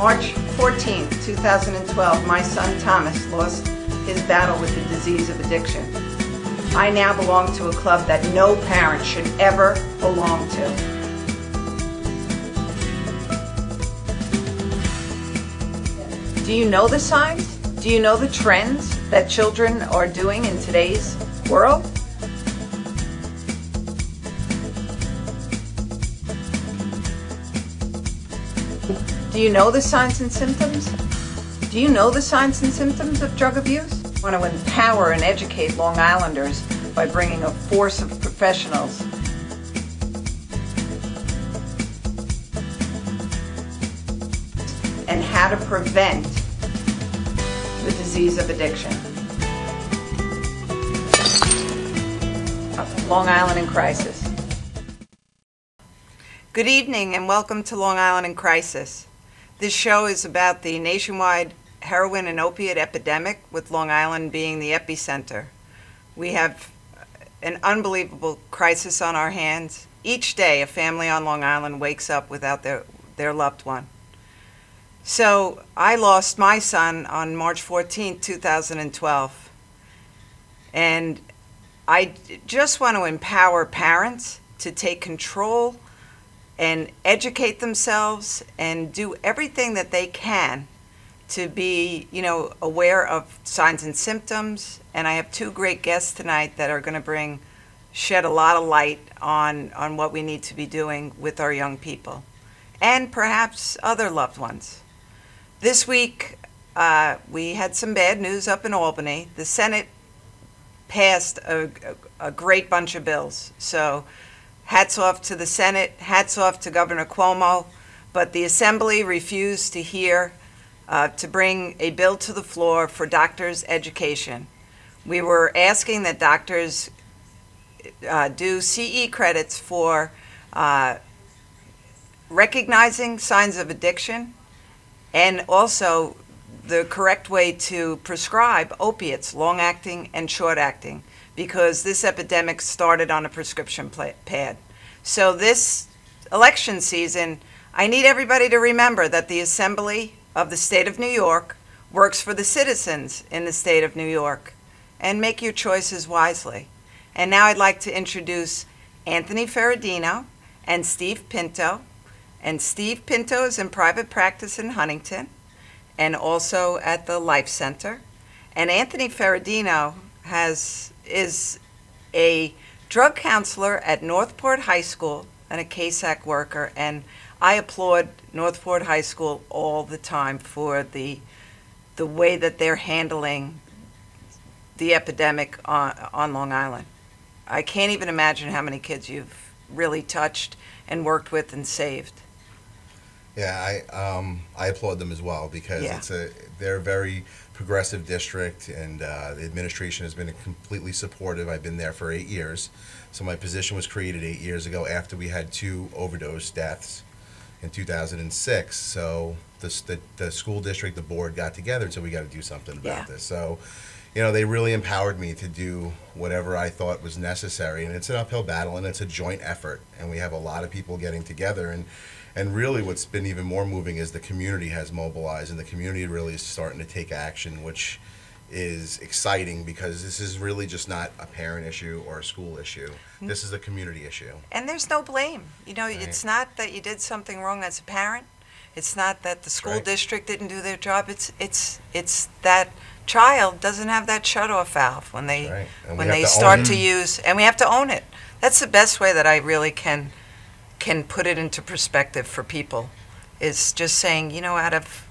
March 14th, 2012, my son Thomas lost his battle with the disease of addiction. I now belong to a club that no parent should ever belong to. Do you know the signs? Do you know the trends that children are doing in today's world? Do you know the signs and symptoms? Do you know the signs and symptoms of drug abuse? I want to empower and educate Long Islanders by bringing a force of professionals and how to prevent the disease of addiction. Long Island in Crisis. Good evening and welcome to Long Island in Crisis. This show is about the nationwide heroin and opiate epidemic, with Long Island being the epicenter. We have an unbelievable crisis on our hands. Each day, a family on Long Island wakes up without their loved one. So I lost my son on March 14, 2012. And I just want to empower parents to take control and educate themselves and do everything that they can to be, aware of signs and symptoms. And I have two great guests tonight that are going to shed a lot of light on what we need to be doing with our young people and perhaps other loved ones. This week, we had some bad news up in Albany. The Senate passed a great bunch of bills. So hats off to the Senate, hats off to Governor Cuomo, but the Assembly refused to hear to bring a bill to the floor for doctors' education. We were asking that doctors do CE credits for recognizing signs of addiction and also the correct way to prescribe opiates, long-acting and short-acting, because this epidemic started on a prescription pad. So this election season, I need everybody to remember that the Assembly of the State of New York works for the citizens in the State of New York, and make your choices wisely. And now I'd like to introduce Anthony Ferradino and Steve Pinto. And Steve Pinto is in private practice in Huntington and also at the Life Center. And Anthony Ferradino is a drug counselor at Northport High School and a CASAC worker, and I applaud Northport High School all the time for the way that they're handling the epidemic on Long Island. I can't even imagine how many kids you've really touched and worked with and saved. Yeah, I applaud them as well, because they're a very progressive district, and the administration has been completely supportive. I've been there for 8 years. So my position was created 8 years ago after we had 2 overdose deaths in 2006. So the school district, the board got together and said, we got to do something about this. So, they really empowered me to do whatever I thought was necessary. And it's an uphill battle, and it's a joint effort. And we have a lot of people getting together. And really what's been even more moving is the community has mobilized, and the community really is starting to take action, which is exciting, because this is really just not a parent issue or a school issue. This is a community issue. And there's no blame. It's not that you did something wrong as a parent. It's not that the school district didn't do their job. It's that child doesn't have that shut-off valve when they start to use, and we have to own it. That's the best way that I really can put it into perspective for people, is just saying, out of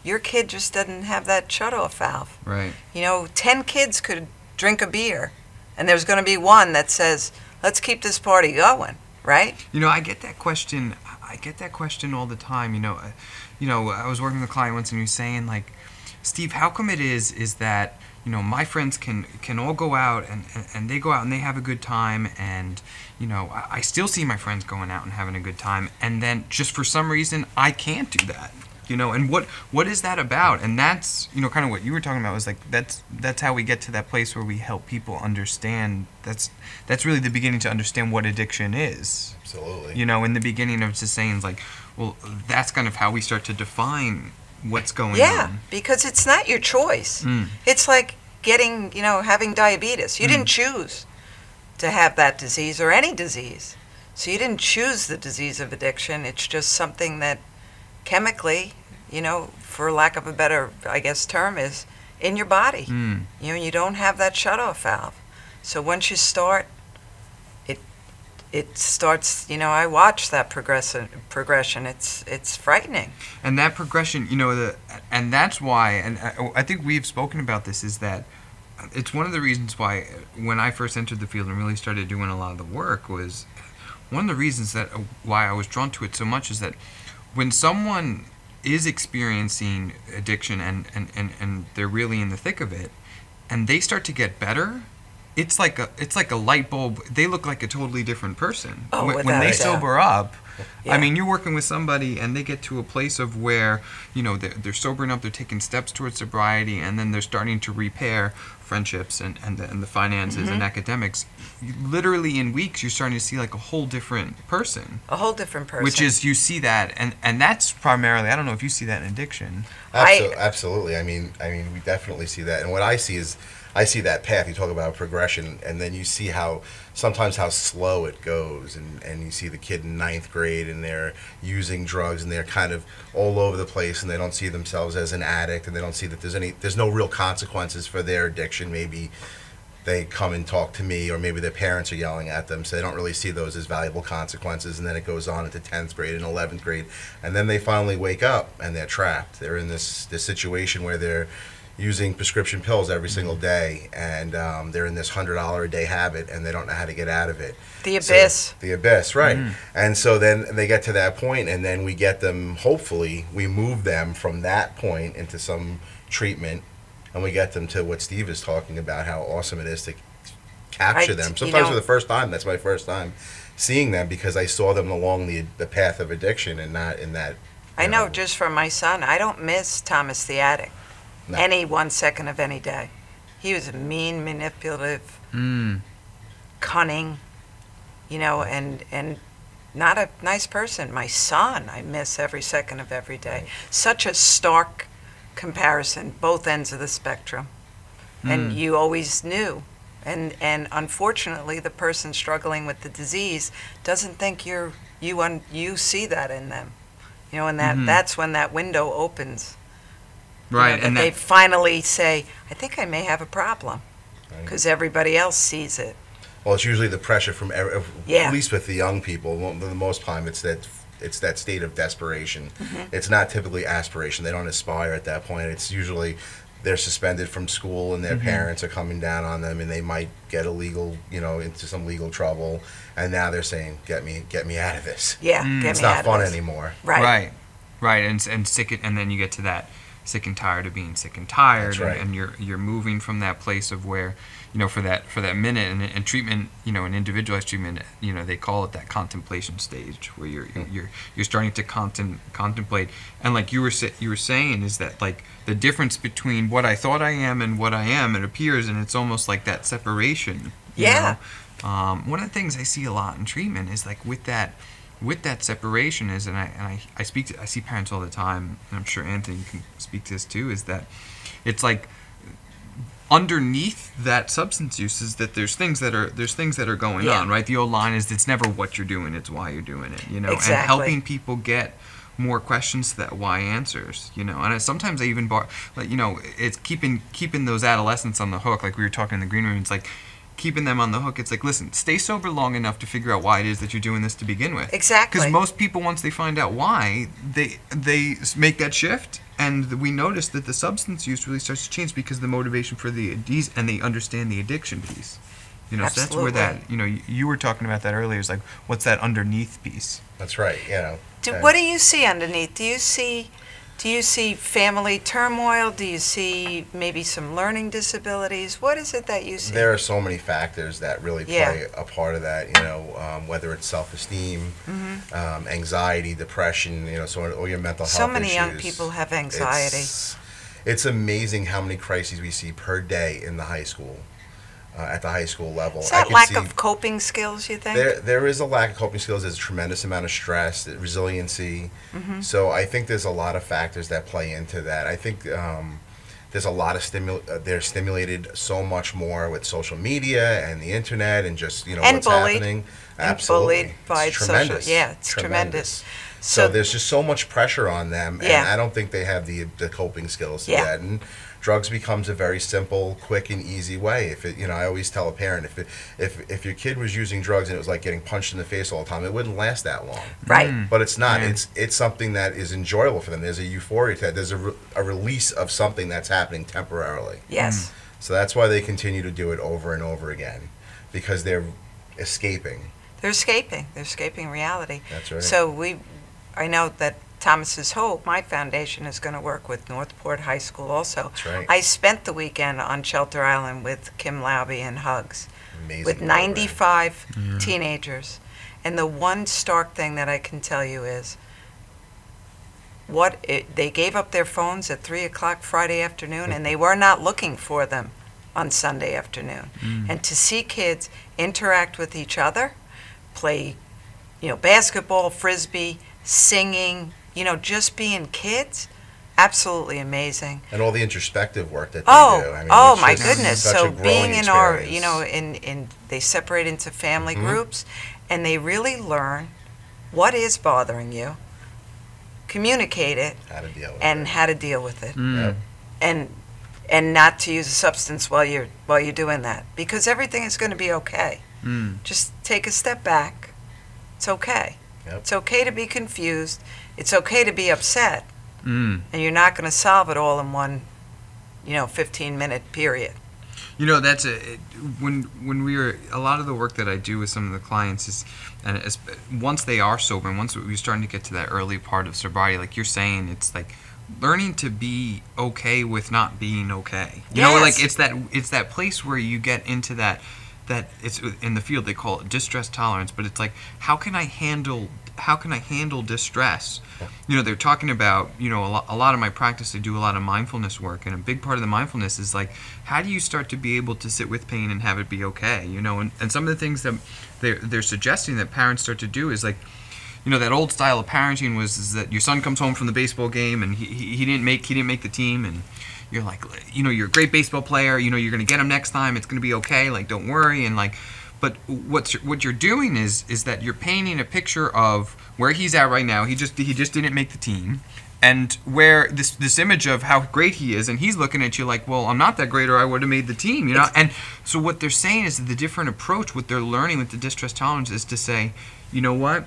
your kid just doesn't have that shut-off valve. Right. 10 kids could drink a beer, and there's going to be one that says, let's keep this party going, right? I get that question. I get that question all the time. I was working with a client once, and he was saying, like, Steve, how come it is that my friends can all go out and they go out and they have a good time, and I still see my friends going out and having a good time, and then just for some reason I can't do that. You know, and what is that about? And that's, you know, kind of what you were talking about, was like that's how we get to that place where we help people understand. That's really the beginning to understand what addiction is. Absolutely. You know, in the beginning of just saying, like, well, that's kind of how we start to define what's going on. Yeah, because it's not your choice. It's like getting, you know, having diabetes. You didn't choose to have that disease or any disease. So you didn't choose the disease of addiction. It's just something that chemically, you know, for lack of a better, I guess, term, is in your body. You know, you don't have that shutoff valve. So once you start, it starts, you know, I watch that progression. It's frightening. And that progression, you know, and that's why, and I think we've spoken about this, is that it's one of the reasons why when I first entered the field and really started doing a lot of the work, was one of the reasons that why I was drawn to it so much is that when someone is experiencing addiction and they're really in the thick of it, and they start to get better, it's like a light bulb. They look like a totally different person. Oh, when they sober up. Yeah. I mean, you're working with somebody and they get to a place of where, you know, they're sobering up, they're taking steps towards sobriety, and then they're starting to repair friendships and the finances and academics. Literally in weeks, you're starting to see like a whole different person. A whole different person. Which is, you see that, and that's primarily, I don't know if you see that in addiction. Absolutely. I mean, we definitely see that. And what I see is, I see that path. You talk about progression, and then you see sometimes how slow it goes, and you see the kid in 9th grade, and they're using drugs, and they're kind of all over the place, and they don't see themselves as an addict, and they don't see that there's no real consequences for their addiction. Maybe they come and talk to me, or maybe their parents are yelling at them, so they don't really see those as valuable consequences. And then it goes on into 10th grade and 11th grade, and then they finally wake up, and they're trapped. They're in this situation where they're using prescription pills every single day, and they're in this $100 a day habit, and they don't know how to get out of it. The abyss. So, the abyss, right. And so then they get to that point, and then we get them, hopefully, we move them from that point into some treatment, and we get them to what Steve is talking about, how awesome it is to capture them. Sometimes for the first time, that's my first time seeing them, because I saw them along the path of addiction and not in that. I know, just from my son, I don't miss Thomas the addict. No. Any 1 second of any day. He was a mean, manipulative, cunning, you know, and not a nice person. My son, I miss every second of every day. Such a stark comparison, both ends of the spectrum. And you always knew. And unfortunately, the person struggling with the disease doesn't think you see that in them. You know, and that's when that window opens. Right, you know, and they finally say, I think I may have a problem, because everybody else sees it. Well, it's usually the pressure from, at least with the young people, the most time it's that state of desperation. It's not typically aspiration. They don't aspire at that point. It's usually they're suspended from school, and their parents are coming down on them, and they might get into some legal trouble, and now they're saying, get me out of this. Yeah, it's not fun anymore. Right, and sick, and then you get to that sick and tired of being sick and tired. That's right. And you're moving from that place of where, you know, for that minute, and treatment, you know, in individualized treatment, you know, they call it that contemplation stage, where you're starting to contemplate, and like you were saying, is that like the difference between what I thought I am and what I am, it appears, and it's almost like that separation. You know? One of the things I see a lot in treatment is like with that separation is, and I see parents all the time, and I'm sure Anthony can speak to this too, is that it's like underneath that substance use is that there's things that are going on, right? The old line is, it's never what you're doing, it's why you're doing it, you know. Exactly. And helping people get more questions to that why answers, you know. And sometimes I even you know, it's keeping those adolescents on the hook, like we were talking in the green room. It's like keeping them on the hook. It's like, listen, stay sober long enough to figure out why it is that you're doing this to begin with. Exactly. Because most people, once they find out why, they make that shift, and we notice that the substance use really starts to change because the motivation for and they understand the addiction piece. You know, Absolutely. So that's where that, you know, you were talking about that earlier. Is like, what's that underneath piece? That's right. You know. What do you see underneath? Do you see Do you see family turmoil? Do you see maybe some learning disabilities? What is it that you see? There are so many factors that really play a part of that, whether it's self-esteem, anxiety, depression, all your mental health So many issues. young people have anxiety. It's amazing how many crises we see per day in the high school, at the high school level. Is that lack of coping skills, you think? There is a lack of coping skills. There's a tremendous amount of stress, resiliency. So I think there's a lot of factors that play into that. I think there's a lot of they're stimulated so much more with social media and the internet and just and what's bullied. happening. And Absolutely, bullied by it's tremendous. it's tremendous. So there's just so much pressure on them, and Yeah. I don't think they have the coping skills to Yeah. that. And drugs becomes a very simple, quick, and easy way. If it, I always tell a parent, if your kid was using drugs and it was like getting punched in the face all the time, it wouldn't last that long. Right. But it's not. Yeah. It's something that is enjoyable for them. There's a euphoria to it. There's a release of something that's happening temporarily. Yes. So that's why they continue to do it over and over again, because they're escaping. They're escaping. They're escaping reality. That's right. So I know that Thomas's Hope, my foundation, is going to work with Northport High School also. That's right. I spent the weekend on Shelter Island with Kim Laube and Hugs Amazing with program. 95 teenagers. And the one stark thing that I can tell you is they gave up their phones at 3 o'clock Friday afternoon, and they were not looking for them on Sunday afternoon. And to see kids interact with each other, play, basketball, frisbee, singing, just being kids, absolutely amazing. And all the introspective work that they do. I mean, Oh it's my just goodness! such a So growing being in our, experience. they separate into family groups, and they really learn what is bothering you, communicate it, how to deal with and it. how to deal with it, Yep. and not to use a substance while you're doing that, because everything is going to be okay. Just take a step back. It's okay. Yep. It's okay to be confused. It's okay to be upset. Mm. And you're not going to solve it all in one, 15-minute period. That's when we were, a lot of the work that I do with some of the clients is, once they are sober and once we're starting to get to that early part of sobriety, like you're saying, it's like learning to be okay with not being okay. Yes. It's that place where you get into that it's in the field they call it distress tolerance, but it's like how can I handle distress? They're talking about, a lot of my practice, I do a lot of mindfulness work, and a big part of the mindfulness is like, how do you start to be able to sit with pain and have it be okay? And some of the things that they're suggesting that parents start to do is like, that old style of parenting is that your son comes home from the baseball game and he didn't make the team, and you're like, you're a great baseball player, you're going to get him next time, it's going to be okay, like, don't worry, and like, but what you're doing is that you're painting a picture of where he's at right now. He just didn't make the team, and where this image of how great he is, and he's looking at you like, well, I'm not that great, or I would have made the team, And so what they're saying is that the different approach, what they're learning with the distress tolerance, is to say, you know what?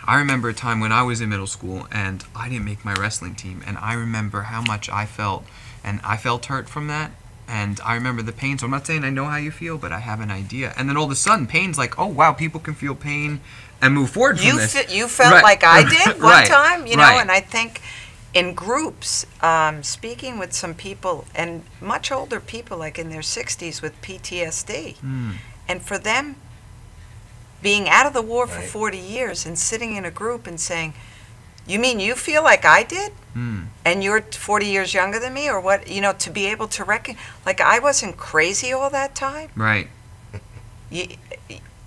I remember a time when I was in middle school and I didn't make my wrestling team, and I remember how much I felt, and I felt hurt from that. And I remember the pain, so I'm not saying I know how you feel, but I have an idea. And then all of a sudden, pain's like, oh, wow, people can feel pain and move forward from this. You felt Right. like I did one Right. time, Right. and I think in groups, speaking with some people, and much older people, like in their 60s with PTSD, and for them, being out of the war for Right. 40 years and sitting in a group and saying, you mean you feel like I did? And you're 40 years younger than me, or what? To be able to like I wasn't crazy all that time, Right.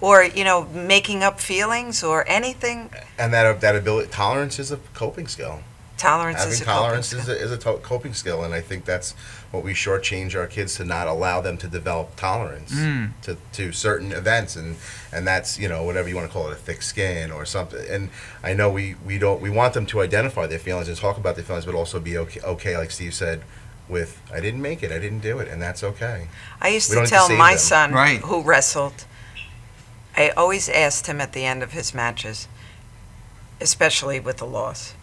or making up feelings or anything. And that ability, tolerance is a coping skill. Tolerance Having is a tolerance coping skill. is a coping skill, and I think that's what we shortchange our kids, to not allow them to develop tolerance to certain events, and that's whatever you want to call it, a thick skin or something. And I know we want them to identify their feelings and talk about their feelings, but also be okay, like Steve said, with I didn't make it, I didn't do it, and that's okay. I used We to don't have to tell save my them. son, Right. who wrestled, I always asked him at the end of his matches, especially with a loss,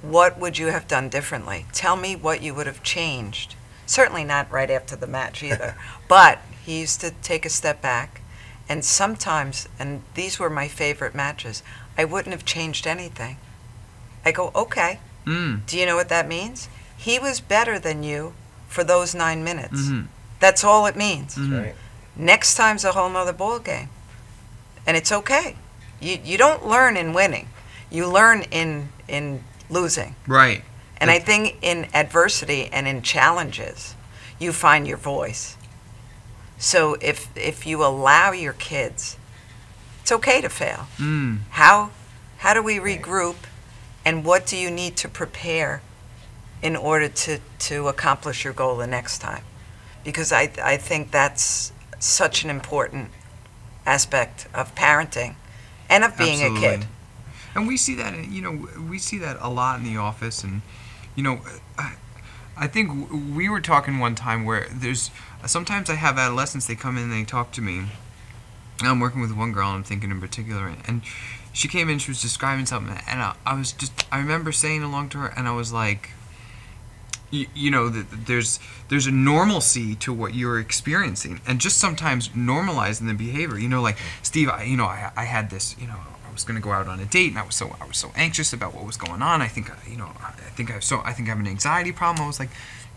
what would you have done differently? Tell me what you would have changed. Certainly not right after the match either. But he used to take a step back, and sometimes, and these were my favorite matches, I wouldn't have changed anything. I go, okay, Do you know what that means? He was better than you for those 9 minutes. Mm-hmm. That's all it means. That's right. Next time's a whole nother ball game. And it's okay. You don't learn in winning. You learn in losing. Right. And I think in adversity and in challenges, you find your voice. So if you allow your kids, it's okay to fail. How do we regroup, and what do you need to prepare in order to accomplish your goal the next time? Because I think that's such an important aspect of parenting and of being a kid. And we see that, we see that a lot in the office. And, I think we were talking one time where sometimes I have adolescents, they come in and they talk to me. And I'm working with one girl, I'm thinking in particular, and she came in, she was describing something, and I remember saying along to her, and I was like, there's a normalcy to what you're experiencing, and just sometimes normalizing the behavior. Like, Steve, I had this, I was going to go out on a date, and I was so anxious about what was going on. I think I have an anxiety problem. I was like,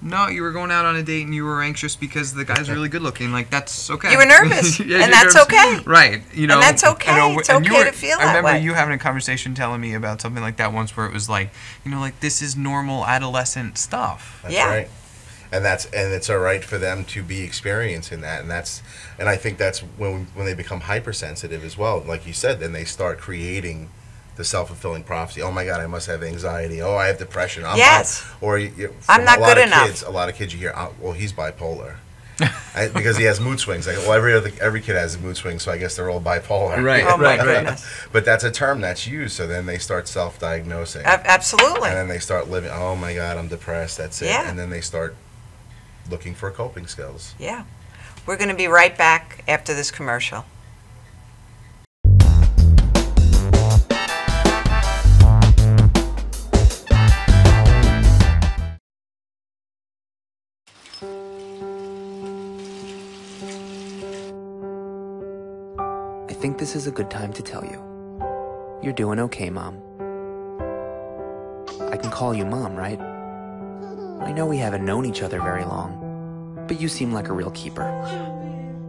no, you were going out on a date and you were anxious because the guy's really good looking. Like, that's okay. You were nervous, yeah, and that's nervous. okay. Right. And that's okay. It's okay to feel that way. I remember you having a conversation telling me about something like that once, where it was like, like, this is normal adolescent stuff. That's right. And it's all right for them to be experiencing that, and I think that's when they become hypersensitive as well. Like you said, then they start creating the self-fulfilling prophecy. Oh my God, I must have anxiety. Oh, I have depression. I'm not good enough. A lot of kids you hear, well, he's bipolar, because he has mood swings. Like, well, every kid has a mood swing, so I guess they're all bipolar. Right. Oh my goodness. But that's a term that's used. So then they start self-diagnosing. Absolutely. And then they start living. Oh my God, I'm depressed. That's it. Yeah. And then they start looking for coping skills. Yeah. We're going to be right back after this commercial. I think this is a good time to tell you. You're doing okay, Mom. I can call you Mom, right? I know we haven't known each other very long, but you seem like a real keeper.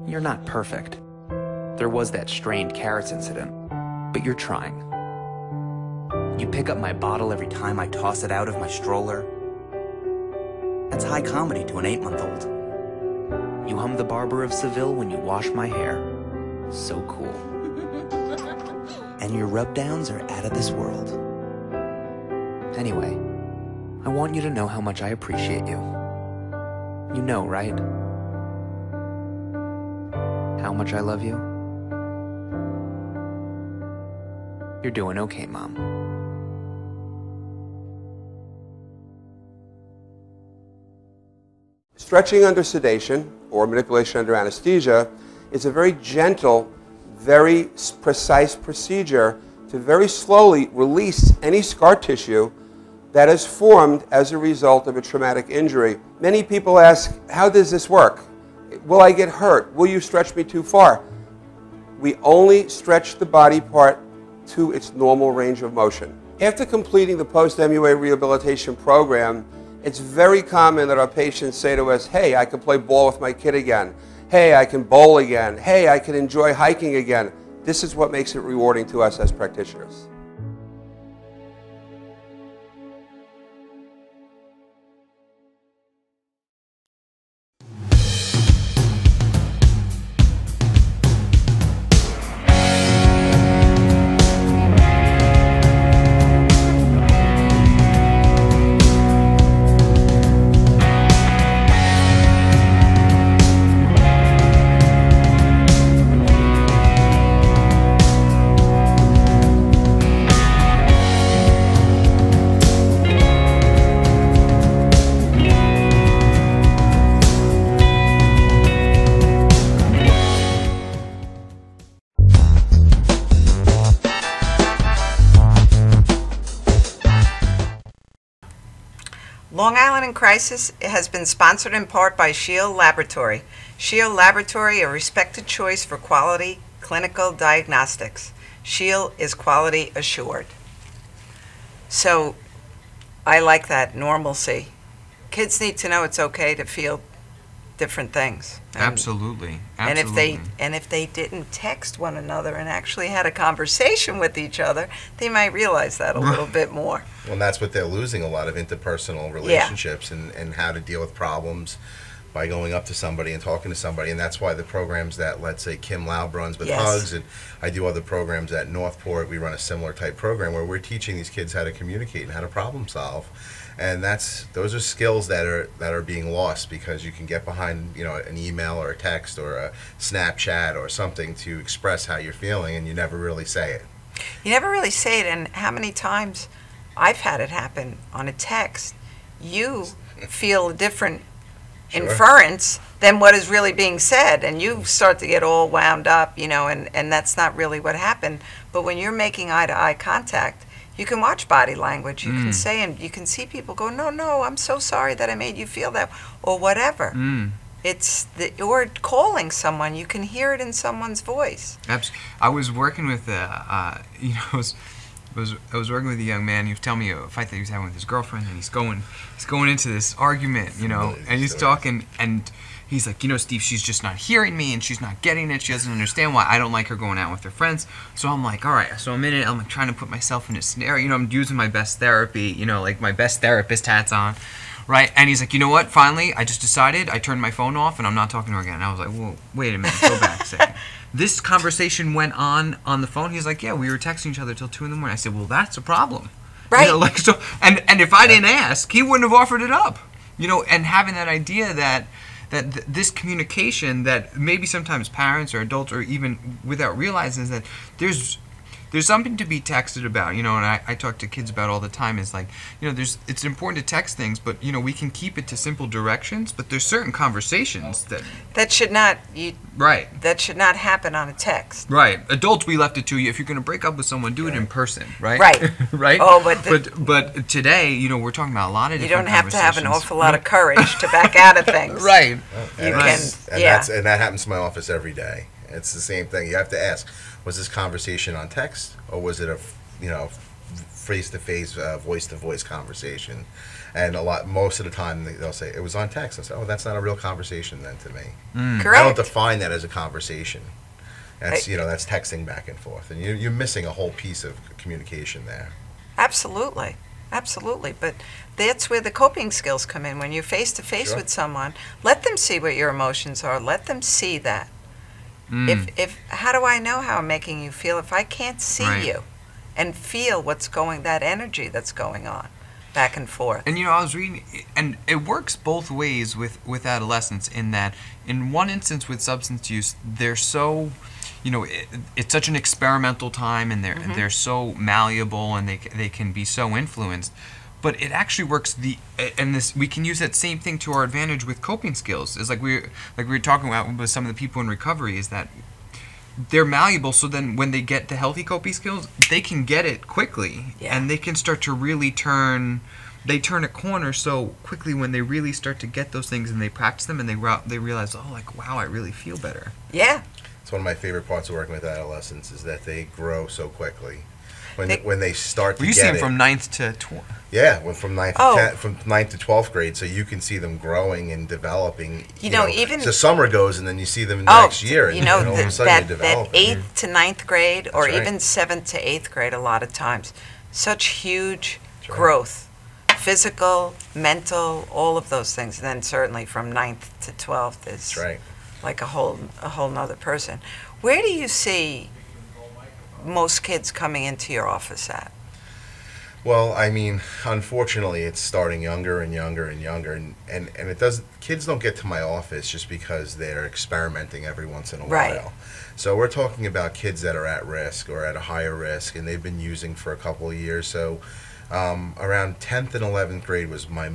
You're not perfect. There was that strained carrots incident, but you're trying. You pick up my bottle every time I toss it out of my stroller. That's high comedy to an 8-month-old. You hum the Barber of Seville when you wash my hair. So cool. And your rub-downs are out of this world. Anyway, I want you to know how much I appreciate you. You know, right? How much I love you? You're doing okay, Mom. Stretching under sedation, or manipulation under anesthesia, is a very gentle, very precise procedure to very slowly release any scar tissue that is formed as a result of a traumatic injury. Many people ask, how does this work? Will I get hurt? Will you stretch me too far? We only stretch the body part to its normal range of motion. After completing the post-MUA rehabilitation program, it's very common that our patients say to us, hey, I can play ball with my kid again. Hey, I can bowl again. Hey, I can enjoy hiking again. This is what makes it rewarding to us as practitioners. Long Island in Crisis has been sponsored in part by Shield Laboratory. Shield Laboratory, a respected choice for quality clinical diagnostics. Shield is quality assured. So I like that normalcy. Kids need to know it's okay to feel different things. Absolutely. And Absolutely. if they didn't text one another and actually had a conversation with each other, they might realize that a little bit more. Well, and that's what they're losing, a lot of interpersonal relationships and how to deal with problems by going up to somebody and talking to somebody. And that's why the programs that, let's say, Kim Laub runs with Yes. Hugs, and I do other programs at Northport, we run a similar type program where we're teaching these kids how to communicate and how to problem solve. And those are skills that are being lost because you can get behind, you know, an email or a text or a Snapchat or something to express how you're feeling, and you never really say it. You never really say it, and how many times I've had it happen on a text. You feel a different Sure. inference than what is really being said, and you start to get all wound up, you know, and that's not really what happened. But when you're making eye-to-eye contact, you can watch body language. You can say, and you can see people go, no, I'm so sorry that I made you feel that, or whatever. It's or calling someone. You can hear it in someone's voice. I was working with, I was working with a young man. He was telling me a fight that he was having with his girlfriend, and he's going into this argument, you know, and he's talking, and he's like, you know, Steve, she's just not hearing me, and she's not getting it. She doesn't understand why I don't like her going out with her friends. So I'm like, all right. So I'm in it. I'm like trying to put myself in a scenario. You know, I'm using my best therapy, you know, like my best therapist hats on, right? And he's like, you know what? Finally, I just decided. I turned my phone off, and I'm not talking to her again. And I was like, well, wait a minute. Go back a second. This conversation went on the phone. He's like, yeah, we were texting each other till 2 in the morning. I said, well, that's a problem. Right. You know, like, so, and if I didn't ask, he wouldn't have offered it up. You know, and having that idea that this communication that maybe sometimes parents or adults or even without realizing is that there's something to be texted about, you know, and I talk to kids about all the time is like, you know, it's important to text things, but, you know, we can keep it to simple directions, but there's certain conversations That should not right. That should not happen on a text. Right. Adults, we left it to you. If you're going to break up with someone, do it in person, right? Right. Right? Oh, but today, you know, we're talking about a lot of you different don't have to have an conversations. awful lot of courage to back out of things. Right. You And can, that happens to my office every day. It's the same thing. You have to ask, was this conversation on text, or was it a, you know, face-to-face, voice-to-voice conversation? And most of the time they'll say it was on text. I say, oh, that's not a real conversation then to me. Correct. I don't define that as a conversation. That's that's texting back and forth, and you're missing a whole piece of communication there. Absolutely. Absolutely. But that's where the coping skills come in. When you're face-to-face Sure. with someone, let them see what your emotions are. Let them see that. If how do I know how I'm making you feel if I can't see Right. you and feel that energy that's going on back and forth? And, you know, I was reading, and it works both ways with adolescents in that, in one instance with substance use, they're so, you know, it's such an experimental time, and they're so malleable, and they can be so influenced. But it actually works we can use that same thing to our advantage with coping skills. It's like we were talking about with some of the people in recovery, is that they're malleable, so then when they get the healthy coping skills, they can get it quickly, and they can start to really turn a corner so quickly when they really start to get those things and they practice them and they realize, oh, like, wow, I really feel better. Yeah. It's one of my favorite parts of working with adolescents is that they grow so quickly. When they start to Well, you get see them it. from 9th to 12th. Yeah, from 9th to 12th grade, so you can see them growing and developing. You know, even the summer goes, and then you see them in the next year, and, you know, and all of a sudden you're that developing. 8th to 9th grade, or That's right. even 7th to 8th grade, a lot of times, such huge That's right. growth, physical, mental, all of those things. And then certainly from 9th to 12th is That's right. like a whole nother person. Where do you see most kids coming into your office at? Well, I mean, unfortunately, it's starting younger and younger and younger, and it does. Kids don't get to my office just because they're experimenting every once in a Right. while. So we're talking about kids that are at risk or at a higher risk, and they've been using for a couple of years. So around 10th and 11th grade was my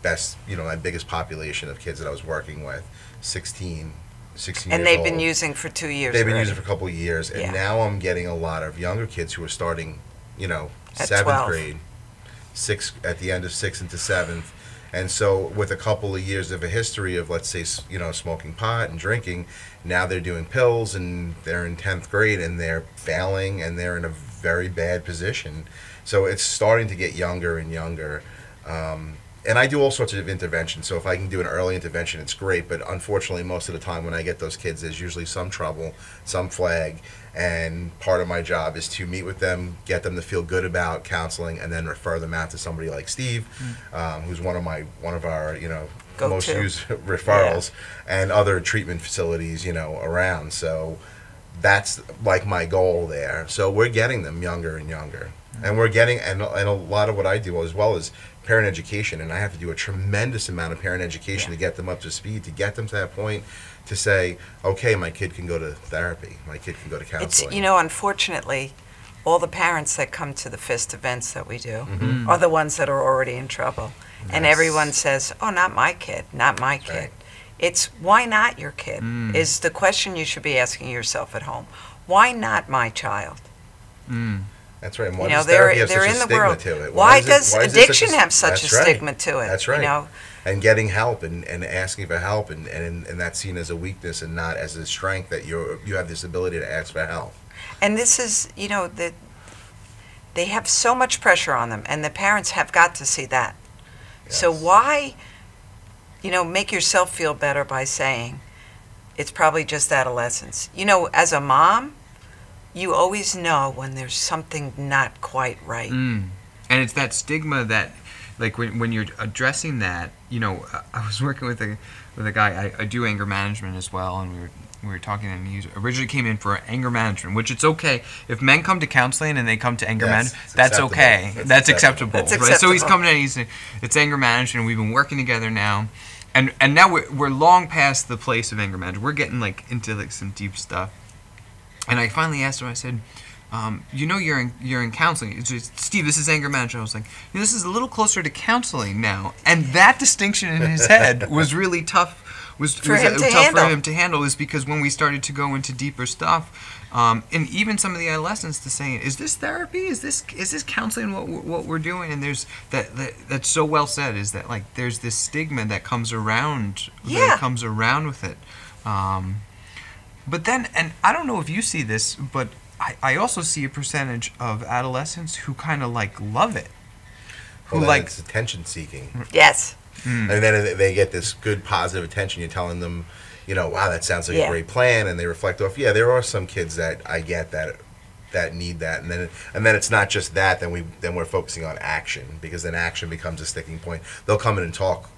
best, my biggest population of kids that I was working with, 16 And years they've old. been using for 2 years They've been already. using for a couple of years, and Yeah. now I'm getting a lot of younger kids who are starting, At 7th 12. grade, at the end of 6th into 7th. And so with a couple of years of a history of, let's say, smoking pot and drinking, now they're doing pills, and they're in 10th grade, and they're failing, and they're in a very bad position. So it's starting to get younger and younger. And I do all sorts of interventions. So if I can do an early intervention, it's great. But unfortunately, most of the time when I get those kids, there's usually some trouble, some flag. And part of my job is to meet with them, get them to feel good about counseling, and then refer them out to somebody like Steve, who's one of our most used referrals, and other treatment facilities around. So that's like my goal there. So we're getting them younger and younger, and we're getting and a lot of what I do as well is parent education, and I have to do a tremendous amount of parent education to get them up to speed, to get them to that point to say, okay, my kid can go to therapy, my kid can go to counseling. It's, unfortunately, all the parents that come to the FIST events that we do are the ones that are already in trouble. Yes. And everyone says, oh, not my kid, not my kid. Right. It's why not your kid is the question you should be asking yourself at home. Why not my child? That's right. And why does therapy have such a stigma to it? Why does addiction have such a stigma to it? That's right. And getting help and asking for help and that's seen as a weakness and not as a strength, that you have this ability to ask for help. And this is, that they have so much pressure on them, and the parents have got to see that. Yes. So why, make yourself feel better by saying it's probably just adolescence. As a mom, you always know when there's something not quite right. And it's that stigma that, like, when you're addressing that, I was working with a guy, I do anger management as well, and we were talking, and he originally came in for anger management, which it's okay. If men come to counseling and they come to anger management, that's okay. That's acceptable. That's acceptable. Right? So he's coming in and he's saying, it's anger management, we've been working together now. And now we're long past the place of anger management. We're getting into some deep stuff. And I finally asked him, I said, you're in counseling. It's just, Steve, this is anger management. I was like, this is a little closer to counseling now. And that distinction in his head was really tough. Was tough for him to handle, is because when we started to go into deeper stuff, and even some of the adolescents to saying, is this therapy? Is this counseling what we're doing? And there's that's so well said, is that like there's this stigma that comes around with it. But then, and I don't know if you see this, but I also see a percentage of adolescents who kind of love it. Well, it's attention seeking. Yes. And then they get this good positive attention. You're telling them, wow, that sounds like a great plan, and they reflect off. Yeah, there are some kids that I get that need that, and then it's not just that. Then we're focusing on action, because then action becomes a sticking point. They'll come in and talk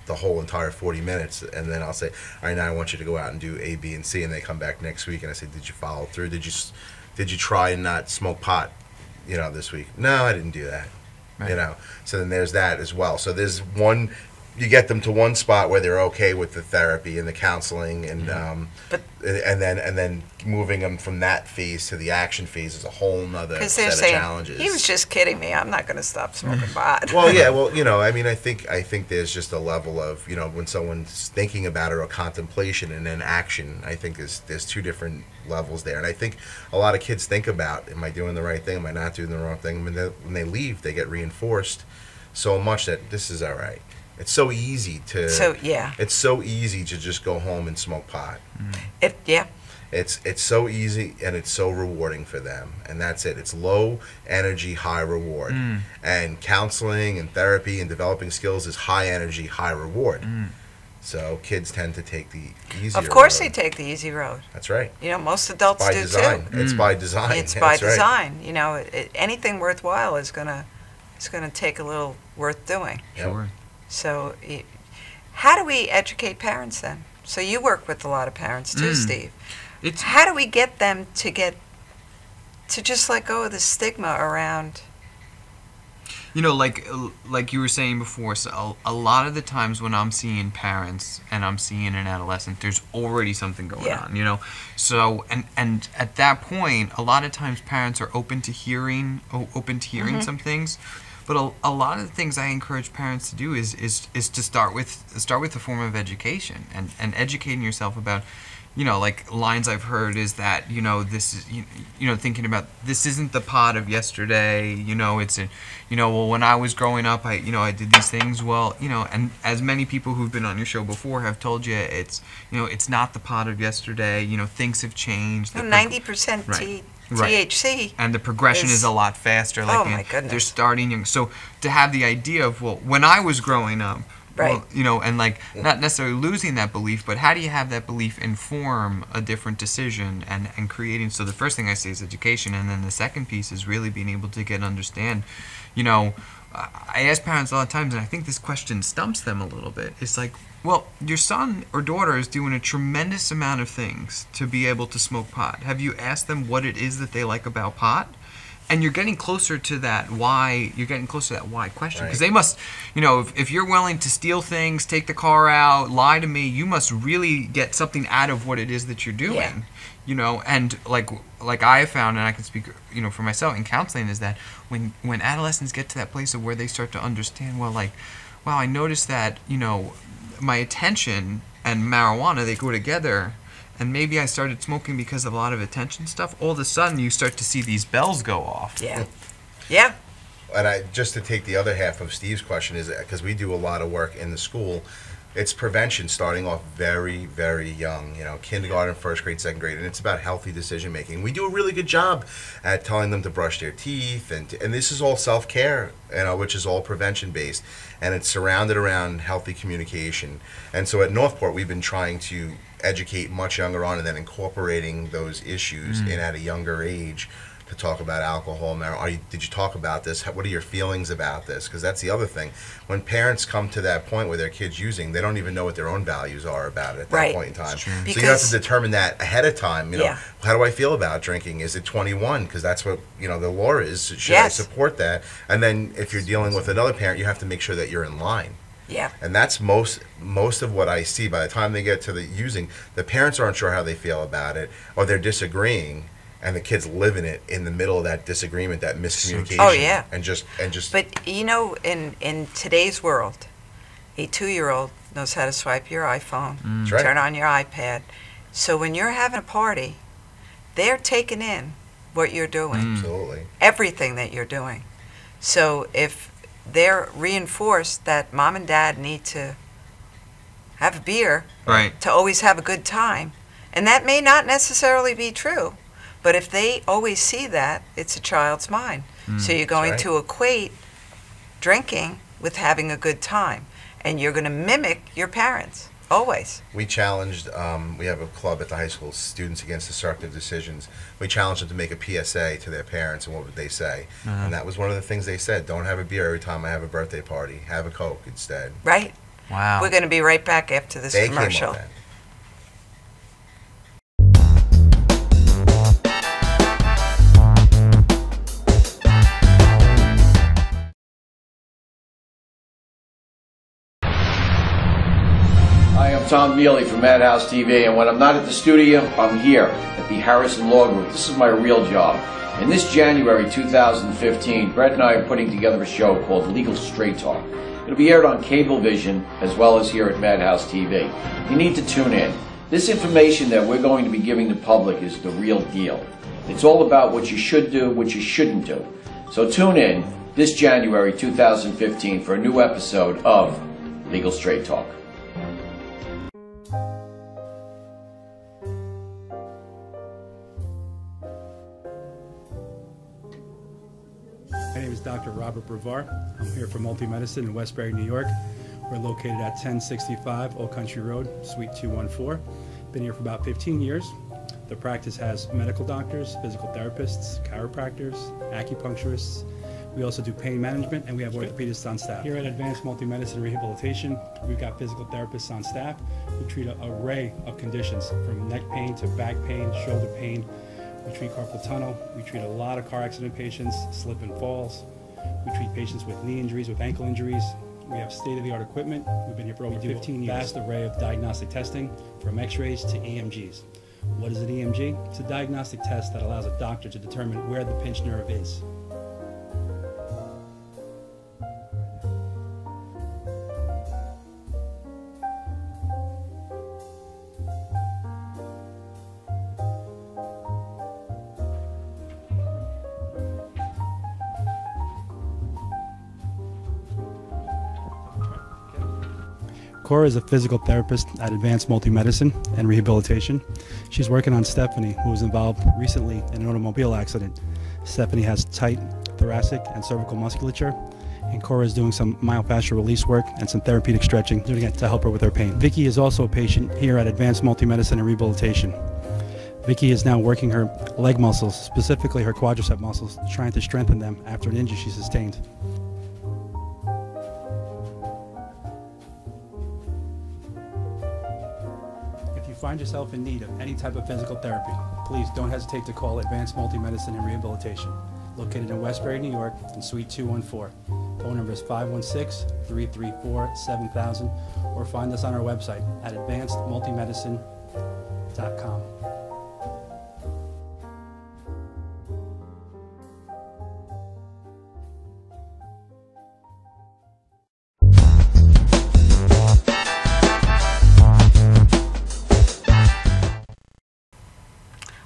the whole entire 40 minutes, and then I'll say, all right, now I want you to go out and do A, B, and C, and they come back next week, and I say, did you follow through? Did you try and not smoke pot, this week? No, I didn't do that. Right. So then there's that as well. So there's one. You get them to one spot where they're okay with the therapy and the counseling, and and then moving them from that phase to the action phase is a whole nother set of challenges. He was just kidding me. I'm not going to stop smoking pot. Well, yeah. Well, I think there's just a level of when someone's thinking about it, or contemplation, and then action. I think there's two different levels there, and I think a lot of kids think about, am I doing the right thing? Am I not doing the wrong thing? When they leave, they get reinforced so much that this is all right. It's so easy to. It's so easy to just go home and smoke pot. It's so easy, and it's so rewarding for them, and that's it. It's low energy, high reward. And counseling and therapy and developing skills is high energy, high reward. So kids tend to take the easy road. Of course, they take the easy road. That's right. Most adults do design. too. It's by design. It's by design. Anything worthwhile is gonna take a little worth doing. Sure. So, how do we educate parents then? So you work with a lot of parents too, Steve. How do we get them to just let go of the stigma around? Like you were saying before, so a lot of the times when I'm seeing parents and I'm seeing an adolescent, there's already something going on, So, and at that point, a lot of times parents are open to hearing some things. But a lot of the things I encourage parents to do is to start with a form of education and educating yourself about, lines I've heard is that, this is, thinking about this isn't the pot of yesterday, it's well, when I was growing up, I did these things, well, and as many people who've been on your show before have told you, it's not the pot of yesterday, things have changed. 90% tea. Right. THC. And the progression is a lot faster. Like Oh, my goodness. They're starting young. So to have the idea of, well, when I was growing up, Right. well, you know, and like not necessarily losing that belief, but how do you have that belief inform a different decision and creating? So the first thing I say is education, and then the second piece is really being able to get and understand. You know, I ask parents a lot of times, and I think this question stumps them a little bit. It's like, well, your son or daughter is doing a tremendous amount of things to be able to smoke pot. Have you asked them what it is that they like about pot? And you're getting closer to that why. You're getting closer to that why question, because Right. they must, you know, if you're willing to steal things, take the car out, lie to me, you must really get something out of what it is that you're doing. Yeah. You know, and like I have found, and I can speak, you know, for myself in counseling, is that when adolescents get to that place of where they start to understand, well, like, wow, I noticed that, you know, my attention and marijuana, they go together. And maybe I started smoking because of a lot of attention stuff. All of a sudden, you start to see these bells go off. Yeah. Yeah. And just to take the other half of Steve's question is because we do a lot of work in the school, it's prevention starting off very, very young, you know, kindergarten, first grade, second grade, and it's about healthy decision making. We do a really good job at telling them to brush their teeth, and this is all self-care, you know, which is all prevention based, and it's surrounded around healthy communication. And so at Northport, we've been trying to educate much younger on, and then incorporating those issues in at a younger age to talk about alcohol, marijuana. Did you talk about this? What are your feelings about this? Because that's the other thing. When parents come to that point where their kid's using, they don't even know what their own values are about it at that Right. point in time. So Because- you have to determine that ahead of time. You know, Yeah. how do I feel about drinking? Is it 21? Because that's what, you know, the law is. Should Yes. I support that? And then if you're dealing with another parent, you have to make sure that you're in line. Yeah. And that's most of what I see. By the time they get to the using, the parents aren't sure how they feel about it, or they're disagreeing, and the kids live in it in the middle of that disagreement, that miscommunication. Oh, yeah. And just. But you know, in today's world, a 2-year-old knows how to swipe your iPhone, That's right. turn on your iPad. So when you're having a party, they're taking in what you're doing, Absolutely. everything that you're doing. So if they're reinforced that mom and dad need to have a beer Right. to always have a good time, and that may not necessarily be true, but if they always see that, it's a child's mind. So you're going right. to equate drinking with having a good time, and you're going to mimic your parents, always. We challenged, we have a club at the high school, Students Against Destructive Decisions. We challenged them to make a PSA to their parents, and what would they say? And that was one of the things they said. Don't have a beer every time I have a birthday party. Have a Coke instead. Right? Wow. We're going to be right back after this They commercial. came up with that. Hi, I'm Tom Mealy from Madhousetv, and when I'm not at the studio, I'm here at the Harrison Law Group. This is my real job. And this January 2015, Brett and I are putting together a show called Legal Straight Talk. It'll be aired on Cablevision as well as here at Madhousetv. You need to tune in. This information that we're going to be giving the public is the real deal. It's all about what you should do, what you shouldn't do. So tune in this January 2015 for a new episode of Legal Straight Talk. My name is Dr. Robert Brevard. I'm here for Multi-Medicine in Westbury, New York. We're located at 1065 Old Country Road, Suite 214. Been here for about 15 years. The practice has medical doctors, physical therapists, chiropractors, acupuncturists. We also do pain management, and we have orthopedists on staff. Here at Advanced Multi-Medicine Rehabilitation, we've got physical therapists on staff who treat an array of conditions, from neck pain to back pain, shoulder pain. We treat carpal tunnel. We treat a lot of car accident patients, slip and falls. We treat patients with knee injuries, with ankle injuries. We have state-of-the-art equipment. We've been here for over 15 years. Vast array of diagnostic testing, from x-rays to EMGs. What is an EMG? It's a diagnostic test that allows a doctor to determine where the pinched nerve is. Cora is a physical therapist at Advanced Multi-Medicine and Rehabilitation. She's working on Stephanie, who was involved recently in an automobile accident. Stephanie has tight thoracic and cervical musculature, and Cora is doing some myofascial release work and some therapeutic stretching, doing it to help her with her pain. Vicky is also a patient here at Advanced Multi-Medicine and Rehabilitation. Vicky is now working her leg muscles, specifically her quadricep muscles, trying to strengthen them after an injury she sustained. If you find yourself in need of any type of physical therapy, please don't hesitate to call Advanced Multi-Medicine and Rehabilitation, located in Westbury, New York, in Suite 214. Phone number is 516-334-7000, or find us on our website at advancedmultimedicine.com.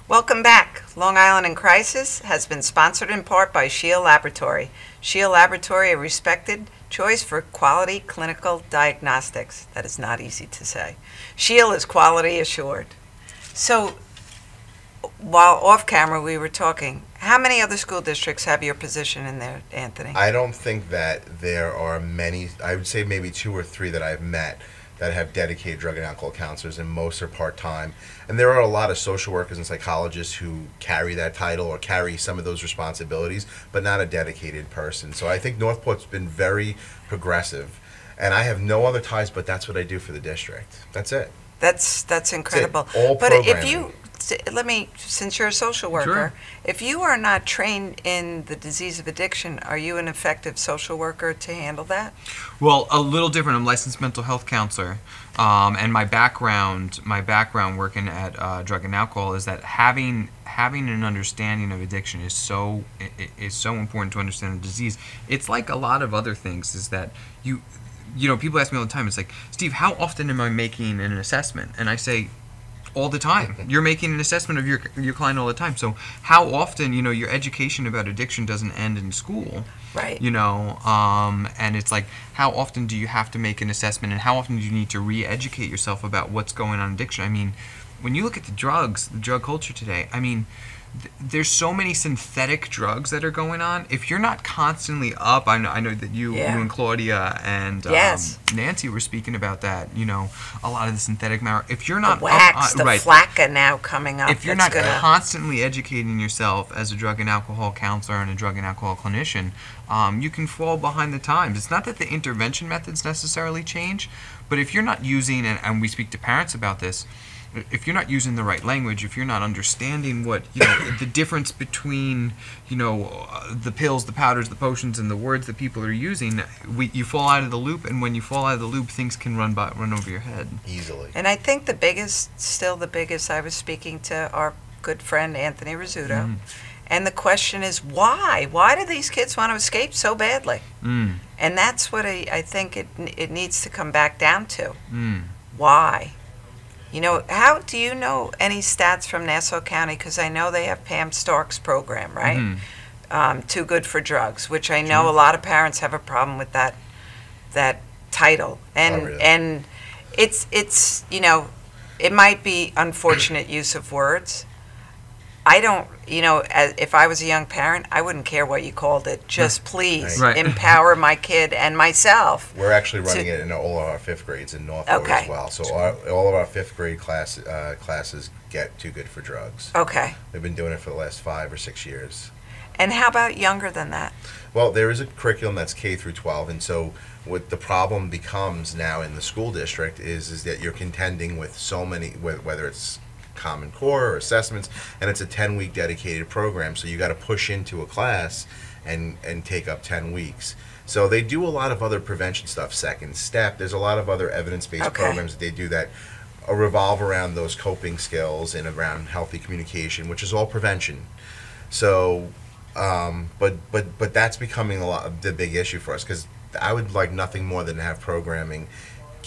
Welcome back. Long Island in Crisis has been sponsored in part by Shield Laboratory. Shield Laboratory, a respected choice for quality clinical diagnostics. That is not easy to say. Shield is quality assured. So, while off camera we were talking, how many other school districts have your position in there, Anthony? I don't think that there are many. I would say maybe 2 or 3 that I've met that have dedicated drug and alcohol counselors, and most are part-time. And there are a lot of social workers and psychologists who carry that title or carry some of those responsibilities, but not a dedicated person. So I think Northport's been very progressive, and I have no other ties, but that's what I do for the district. That's it. That's incredible. That's it. All but if programming. you, let me, since you're a social worker, Sure. if you are not trained in the disease of addiction, are you an effective social worker to handle that? Well, a little different. I'm a licensed mental health counselor, and my background working at drug and alcohol is that having an understanding of addiction is so important to understand the disease. It's like a lot of other things. Is that you know, people ask me all the time. It's like, Steve, how often am I making an assessment? And I say, all the time. You're making an assessment of your client all the time. So how often, you know, your education about addiction doesn't end in school. Right. You know, and it's like, how often do you have to make an assessment, and how often do you need to re-educate yourself about what's going on in addiction? I mean, when you look at the drug culture today, I mean, there's so many synthetic drugs that are going on. If you're not constantly up, I know that you and Claudia and Yes. Nancy were speaking about that. You know, a lot of the synthetic marijuana. If you're not The wax, up, the right, flakka now coming up. if you're that's not gonna- constantly educating yourself as a drug and alcohol counselor and a drug and alcohol clinician, you can fall behind the times. It's not that the intervention methods necessarily change, but if you're not using, and we speak to parents about this, if you're not using the right language, if you're not understanding what, you know, the difference between, you know, the pills, the powders, the potions, and the words that people are using, you fall out of the loop, and when you fall out of the loop, things can run over your head. Easily. And I think the biggest, I was speaking to our good friend Anthony Rizzuto, and the question is why? Why do these kids want to escape so badly? And that's what I think it needs to come back down to. Why? You know, how do you know any stats from Nassau County? Because I know they have Pam Stark's program, right? Too Good for Drugs, which I know a lot of parents have a problem with that title. And really? and it's you know, it might be unfortunate use of words. I don't, you know, if I was a young parent, I wouldn't care what you called it. Just please Right. empower my kid and myself. We're actually running it in all of our 5th grades in Northport as well. So all of our 5th grade classes get Too Good for Drugs. Okay. We've been doing it for the last 5 or 6 years. And how about younger than that? Well, there is a curriculum that's K through 12, and so what the problem becomes now in the school district is that you're contending with so many, whether it's Common Core or assessments, and it's a 10-week dedicated program, so you got to push into a class and take up 10 weeks. So they do a lot of other prevention stuff, Second Step. There's a lot of other evidence-based programs that they do that revolve around those coping skills and around healthy communication, which is all prevention. So, but that's becoming the big issue for us, because I would like nothing more than to have programming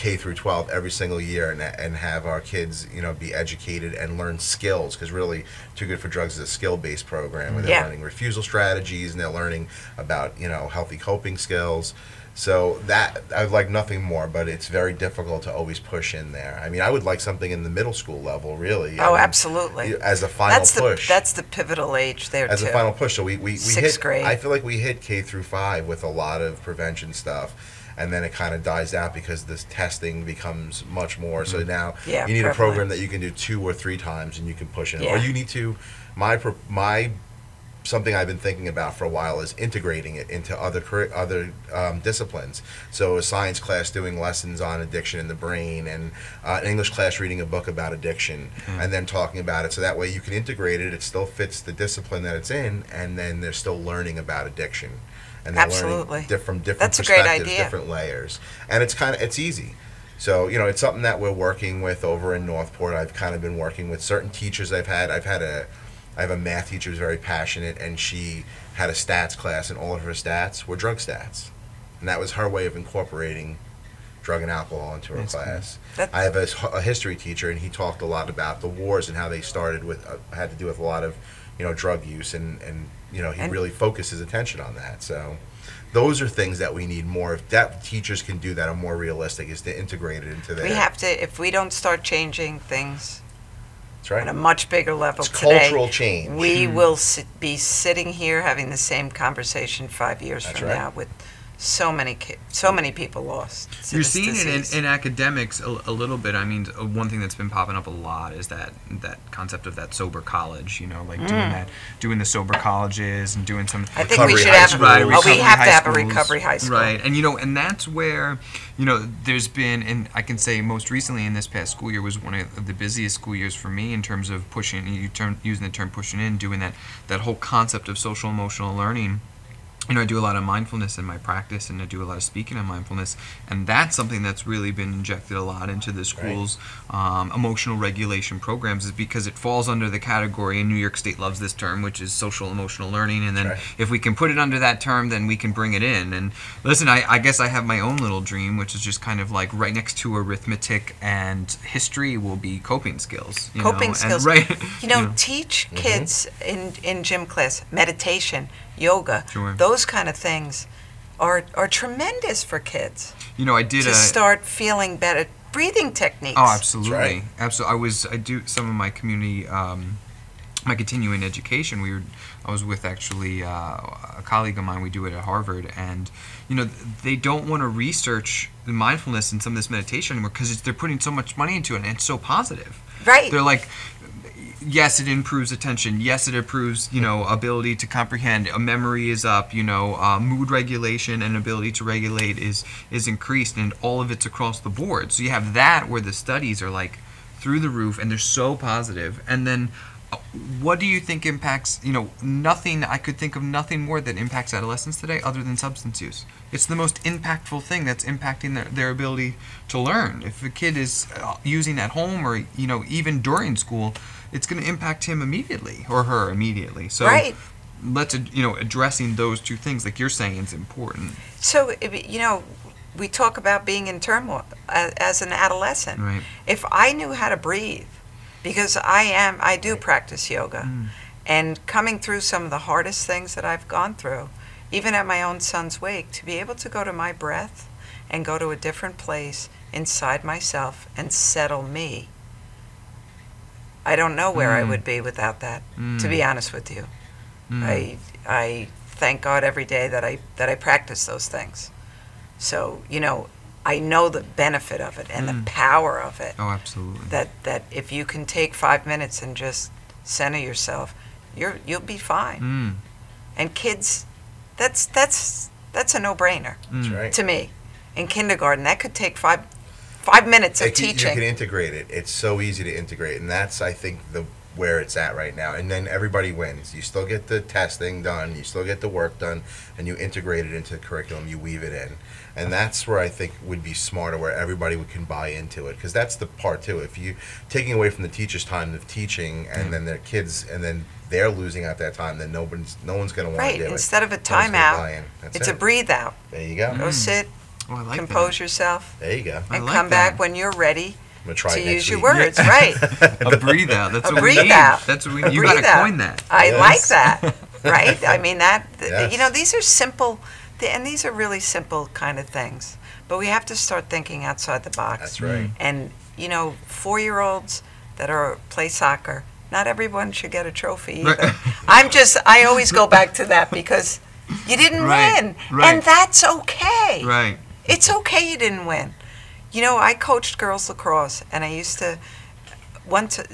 K through 12 every single year and have our kids, you know, be educated and learn skills, because really Too Good for Drugs is a skill-based program where they're learning refusal strategies and they're learning about, you know, healthy coping skills. So that I'd like nothing more, but it's very difficult to always push in there. I mean, I would like something in the middle school level, really. Oh, absolutely. As a final push. That's the pivotal age there, as too. a final push. So we hit Sixth grade. I feel like we hit K through 5 with a lot of prevention stuff, and then it kind of dies out because this testing becomes much more. So now you need a program that you can do 2 or 3 times and you can push in. Or you need to, something I've been thinking about for a while is integrating it into other disciplines. So a science class doing lessons on addiction in the brain, and an English class reading a book about addiction, and then talking about it. So that way you can integrate it. It still fits the discipline that it's in, and then they're still learning about addiction. And they're learning from different That's a great perspectives, idea. different layers. And it's easy. So, you know, it's something that we're working with over in Northport. I've kind of been working with certain teachers I have a math teacher who's very passionate, and she had a stats class, and all of her stats were drug stats. And that was her way of incorporating drug and alcohol into her class. I have a history teacher, and he talked a lot about the wars and how they started with, had to do with a lot of, you know, drug use, and you know, he really focused his attention on that. So those are things that we need more. If that teachers can do that, are more realistic, is to integrate it into their... We have to, if we don't start changing things... That's right. On a much bigger level it's today, cultural change. We will be sitting here having the same conversation 5 years from now with so many people lost. You're seeing it in academics a little bit. I mean, one thing that's been popping up a lot is that concept of that sober college. You know, like doing the sober colleges and doing some. I think we should have. We have to have a recovery high school. Right, and you know, and that's where, you know, there's been, and I can say most recently in this past school year was one of the busiest school years for me in terms of pushing. Using the term pushing in, doing that whole concept of social emotional learning. You know, I do a lot of mindfulness in my practice, and I do a lot of speaking on mindfulness, and that's something that's really been injected a lot into the school's emotional regulation programs, is because it falls under the category, and New York State loves this term, which is social emotional learning, and then if we can put it under that term, then we can bring it in. And listen, I guess I have my own little dream, which is just kind of like right next to arithmetic and history will be coping skills. Coping skills. And, you know, teach kids in gym class meditation, yoga, those kind of things are tremendous for kids. You know, I did to start feeling better. Breathing techniques. Oh, absolutely, absolutely. I do some of my community, my continuing education. I was with actually a colleague of mine. We do it at Harvard, and you know, they don't want to research the mindfulness and some of this meditation anymore because they're putting so much money into it, and it's so positive. Right. They're like, yes, it improves attention. Yes, it improves, you know, ability to comprehend. Memory is up. You know, mood regulation and ability to regulate is increased, and all of it's across the board. So you have that where the studies are like through the roof, and they're so positive. And then, what do you think impacts? You know, nothing. I could think of nothing more that impacts adolescents today other than substance use. It's the most impactful thing that's impacting their ability to learn. If a kid is using at home, or you know, even during school, it's going to impact him immediately or her immediately. So let's, you know, addressing those two things, like you're saying, is important. So, you know, we talk about being in turmoil as an adolescent. Right. If I knew how to breathe, because I do practice yoga, and coming through some of the hardest things that I've gone through, even at my own son's wake, to be able to go to my breath and go to a different place inside myself and settle me. I don't know where I would be without that, to be honest with you. I thank God every day that I practice those things. So, you know, I know the benefit of it and the power of it. Oh, absolutely. That if you can take 5 minutes and just center yourself, you'll be fine. And kids, that's a no-brainer to me. In kindergarten, that could take 5 minutes of teaching. You can integrate it. It's so easy to integrate, and that's, I think, where it's at right now. And then everybody wins. You still get the testing done, you still get the work done, and you integrate it into the curriculum, you weave it in. And that's where I think would be smarter, where everybody can buy into it, because that's the part too. If you taking away from the teacher's time of teaching, and then their kids, and then they're losing out that time, then no one's going to want to do it. Instead of a timeout, it's a breathe out. There you go. Go sit. Oh, I like compose that. yourself, There you go. and like come back that. when you're ready I'm gonna try to it next use your week. words. Right. A breathe out. That's A what we breathe need. out. That's what we. A You got to breathe out. coin that. I Yes. like that. Right? I mean, Yes. you know, these are simple, and these are really simple kind of things. But we have to start thinking outside the box. That's right. And, you know, 4-year-olds that play soccer, not everyone should get a trophy either. I always go back to that because you didn't Right, win. right. And that's okay. Right. It's okay you didn't win. You know, I coached girls lacrosse, and I used to,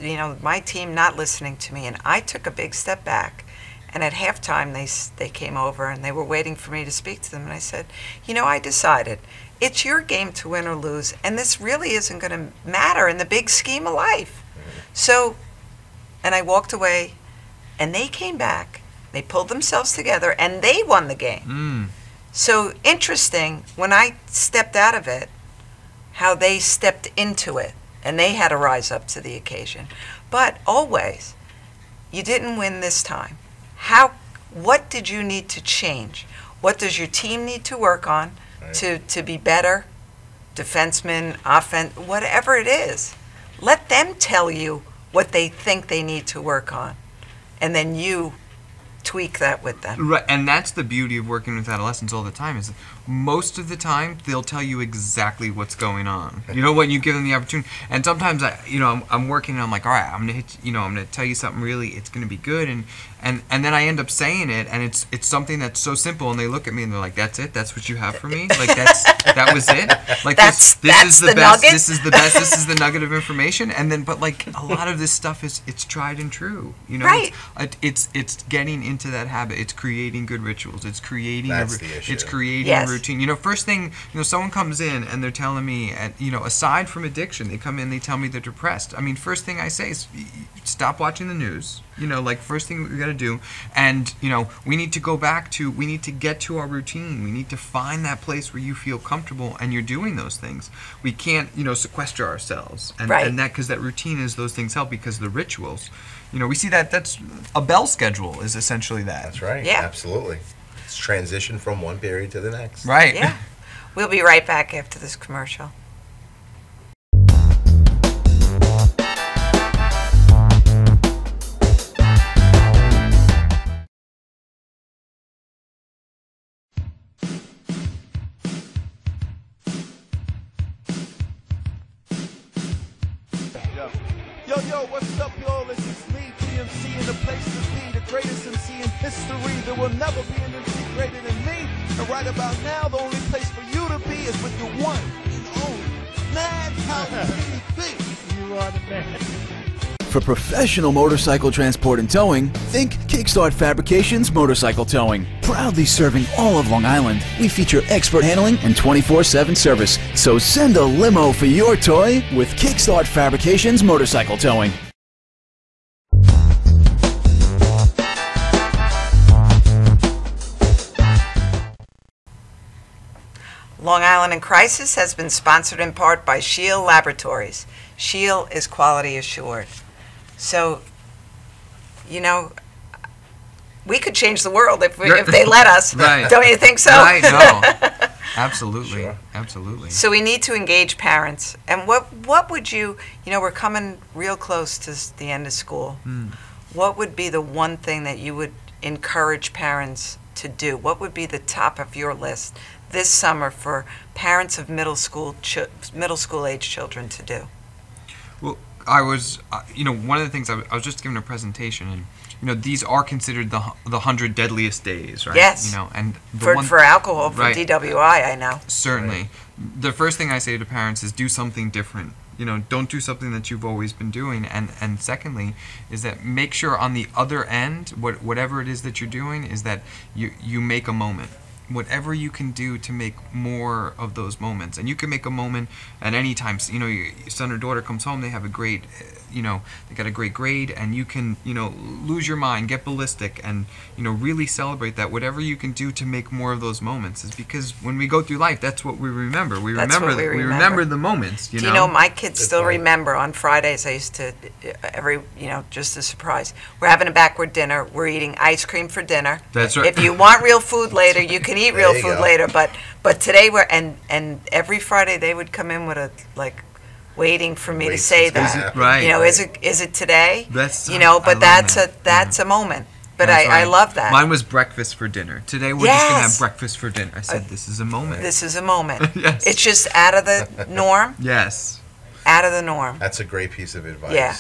you know, my team not listening to me, and I took a big step back. And at halftime, they came over, and they were waiting for me to speak to them. And I said, you know, I decided it's your game to win or lose, and this really isn't going to matter in the big scheme of life. So, and I walked away, and they came back. They pulled themselves together, and they won the game. So interesting, when I stepped out of it, how they stepped into it, and they had to rise up to the occasion. But always, you didn't win this time. What did you need to change? What does your team need to work on to be better? Defensemen, offense, whatever it is. Let them tell you what they think they need to work on. And then you tweak that with them. Right, and that's the beauty of working with adolescents all the time is most of the time they'll tell you exactly what's going on. You know, when you give them the opportunity. And sometimes I'm working and I'm like, all right, I'm gonna tell you something really. It's gonna be good, and then I end up saying it, and it's something that's so simple, and they look at me and they're like, that's it? That's what you have for me? Like that was it? Like that's is the best. nugget? This is the best. This is the nugget of information. And then, but like a lot of this stuff it's tried and true. You know, right? It's getting into that habit. It's creating good rituals. It's creating That's the issue. It's creating Yes. a routine. You know, first thing, you know, someone comes in and they're telling me, you know, aside from addiction, they come in, they tell me they're depressed. I mean, first thing I say is stop watching the news. You know, like first thing we got to do, and you know, we need to get to our routine. We need to find that place where you feel comfortable and you're doing those things. We can't, you know, sequester ourselves, and that because that routine is those things help because the rituals. You know, we see that's a bell schedule is essentially that. That's right. Yeah. Absolutely. It's transition from one period to the next. Right. Yeah. We'll be right back after this commercial. Yo, what's up, y'all? This is me, DMC, in the place to be, the greatest MC in history. There will never be an MC greater than me. And right about now, the only place for you to be is with your one and only Madhousetv TV. You are the man. For professional motorcycle transport and towing, think Kickstart Fabrications Motorcycle Towing. Proudly serving all of Long Island, we feature expert handling and 24/7 service. So send a limo for your toy with Kickstart Fabrications Motorcycle Towing. Long Island in Crisis has been sponsored in part by Shield Laboratories. Shield is quality assured. So, you know, we could change the world if they let us. Right. Don't you think so? Right. No. Absolutely. Sure. Absolutely. So we need to engage parents. And what would you know, we're coming real close to the end of school. What would be the one thing that you would encourage parents to do? What would be the top of your list this summer for parents of middle school age children to do? Well, I was, you know, one of the things I was just giving a presentation, and you know, these are considered the 100 deadliest days, right? Yes. You know, and For alcohol, for right. DWI, I know. Certainly. Right. The first thing I say to parents is do something different. You know, don't do something that you've always been doing. And secondly, is that make sure on the other end, whatever it is that you're doing, is that you make a moment. Whatever you can do to make more of those moments. And you can make a moment at any time. You know, your son or daughter comes home, they have a great, they got a great grade, and you can, lose your mind, get ballistic, and, really celebrate that. Whatever you can do to make more of those moments is because when we go through life, that's what we remember. We remember the moments, Do you know, my kids still remember on Fridays, I used to, just a surprise. We're having a backward dinner. We're eating ice cream for dinner. That's right. If you want real food later, you can eat real food later. But today and every Friday they would come in with a, waiting for me to say that. Right. Is it today? That's, but that's a moment. But I love that. Mine was breakfast for dinner. Today we're just going to have breakfast for dinner. I said, this is a moment. This is a moment. Yes. It's just out of the norm. Yes. Out of the norm. That's a great piece of advice. Yeah.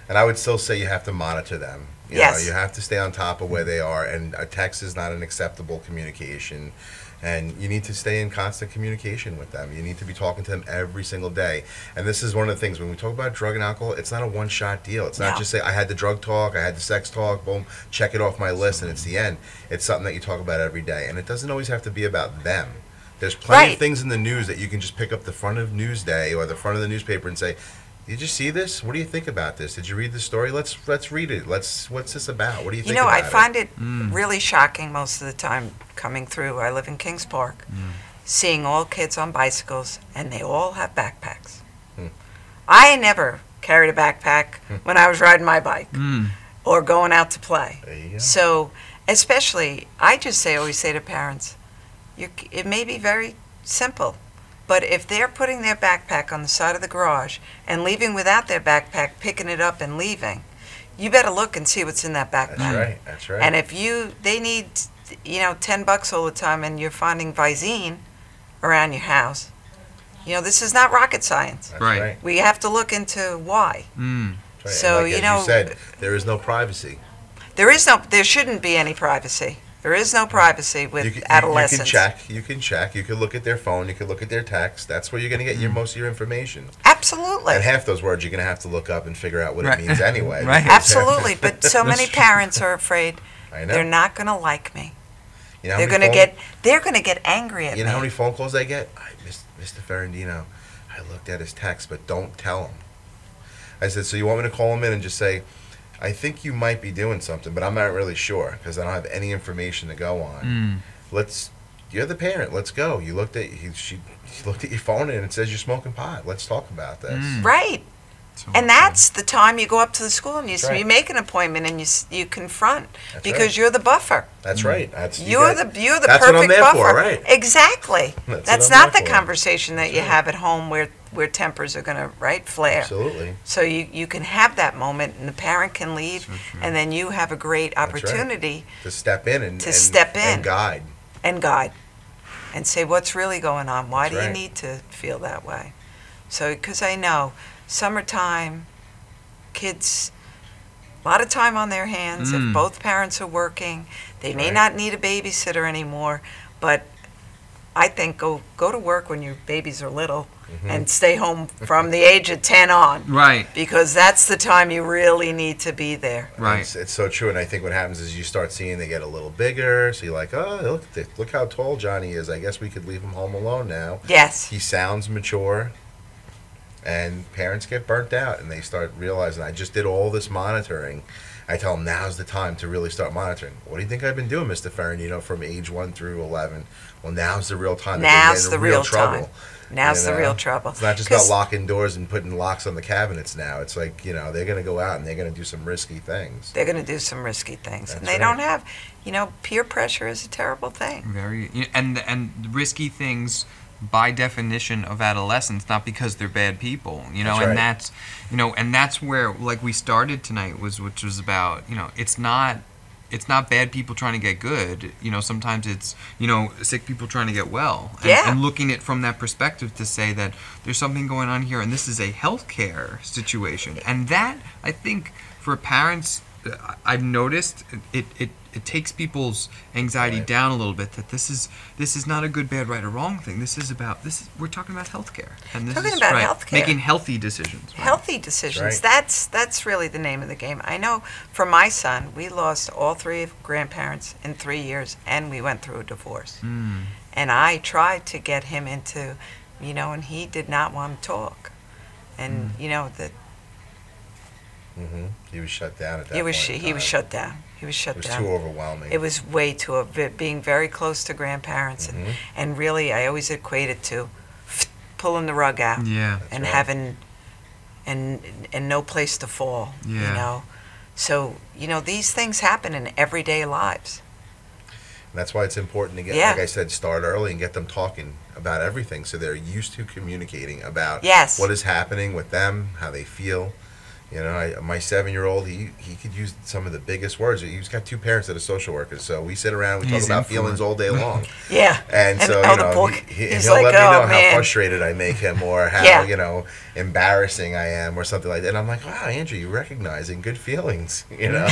And I would still say you have to monitor them. You know, you have to stay on top of where they are, and a text is not an acceptable communication. And you need to stay in constant communication with them. You need to be talking to them every single day. And this is one of the things, when we talk about drug and alcohol, it's not a one-shot deal. It's not just say, I had the drug talk, I had the sex talk, boom, check it off my list, and it's the end. It's something that you talk about every day. And it doesn't always have to be about them. There's plenty of things in the news that you can just pick up the front of Newsday or the front of the newspaper and say, did you see this? What do you think about this? Did you read the story? Let's read it. What's this about? What do you think about it? I find it really shocking most of the time coming through. I live in Kings Park, seeing all kids on bicycles, and they all have backpacks. I never carried a backpack when I was riding my bike or going out to play. There you go. So, especially, I just always say to parents, it may be very simple, but if they're putting their backpack on the side of the garage and leaving without their backpack, picking it up and leaving, you better look and see what's in that backpack. That's right. That's right. And if they need, $10 all the time, and you're finding Visine around your house, this is not rocket science. That's right. We have to look into why. That's right. So as you said, there is no privacy. There shouldn't be any privacy. There is no privacy with adolescents. You can check. You can look at their phone. You can look at their text. That's where you're going to get most of your information. Absolutely. And half those words you're going to have to look up and figure out what it means anyway. Right. Absolutely. But so many parents are afraid they're not going to like me. You know they're going to get angry at me. You know how many phone calls I get? Mr. Ferrandino, I looked at his text, but don't tell him. I said, so you want me to call him in and just say, I think you might be doing something, but I'm not really sure because I don't have any information to go on. You're the parent. Let's go. You looked at she looked at your phone and it says you're smoking pot. Let's talk about this. Right. And that's the time you go up to the school and you make an appointment and you confront because you're the buffer. That's right. You're the perfect that's what I'm there buffer. For, right? Exactly. That's not the conversation that you have at home where tempers are going to flare. Absolutely. So you can have that moment and the parent can leave and then you have a great opportunity to step in and guide. And guide. And say what's really going on. Why do you need to feel that way? So because I know summertime, kids, a lot of time on their hands. If both parents are working, they may not need a babysitter anymore, but I think go to work when your babies are little and stay home from the age of 10 on. Right. Because that's the time you really need to be there. Right. It's so true, and I think what happens is you start seeing they get a little bigger, so you're like, oh, look how tall Johnny is. I guess we could leave him home alone now. Yes. He sounds mature. And parents get burnt out, and they start realizing, I just did all this monitoring. I tell them, now's the time to really start monitoring. What do you think I've been doing, Mr. Ferrandino, from age 1 through 11? Well, now's the real time. Now's the real trouble. Time. Now's the real trouble. It's not just about locking doors and putting locks on the cabinets now. It's like, they're going to go out and they're going to do some risky things. They're going to do some risky things. That's and they don't have, peer pressure is a terrible thing. Very. And risky things by definition of adolescence, not because they're bad people, that's and that's where we started tonight which was about, it's not bad people trying to get good, sometimes it's, sick people trying to get well. And looking at it from that perspective to say that there's something going on here and this is a healthcare situation. And that, I think, for parents, I've noticed it takes people's anxiety down a little bit, that this is not a good, bad, right, or wrong thing. We're talking about healthcare, and this is healthcare. Making healthy decisions. Right? Healthy decisions. That's really the name of the game. I know for my son, we lost all 3 grandparents in 3 years, and we went through a divorce. And I tried to get him into, and he did not want to talk. And that He was shut down at that He point. was shut down. He was shut down. It was too overwhelming. It was way too, being very close to grandparents, and really, I always equate it to pulling the rug out, and right. having, and no place to fall, you know. So, you know, these things happen in everyday lives. And that's why it's important to get, like I said, start early and get them talking about everything, so they're used to communicating about what is happening with them, how they feel. You know, my 7-year-old, he could use some of the biggest words. He's got 2 parents that are social workers, so we sit around, we talk about feelings all day long. And so, you know, he'll like, let me know man, how frustrated I make him, or how, you know, embarrassing I am, or something like that. And I'm like, wow, Andrew, you're recognizing good feelings, you know?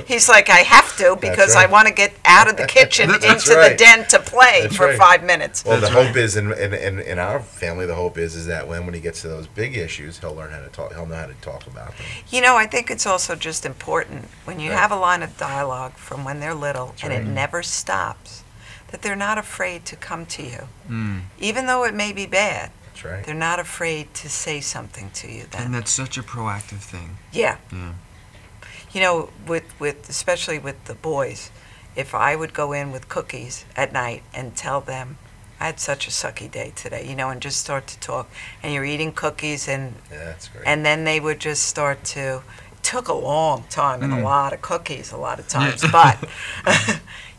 He's like, I have to, because I want to get out of the kitchen into the den to play for 5 minutes. Well, the hope is, in our family, the hope is that when he gets to those big issues, he'll learn how to talk. He'll know how to talk about them. You know, I think it's also just important when you have a line of dialogue from when they're little, and it never stops, that they're not afraid to come to you, even though it may be bad. That's right. They're not afraid to say something to you then. And that's such a proactive thing. Yeah. You know, especially with the boys, if I would go in with cookies at night and tell them, I had such a sucky day today, you know, and just start to talk, and you're eating cookies, and that's great. And then they would just start to, it took a long time and a lot of cookies a lot of times, but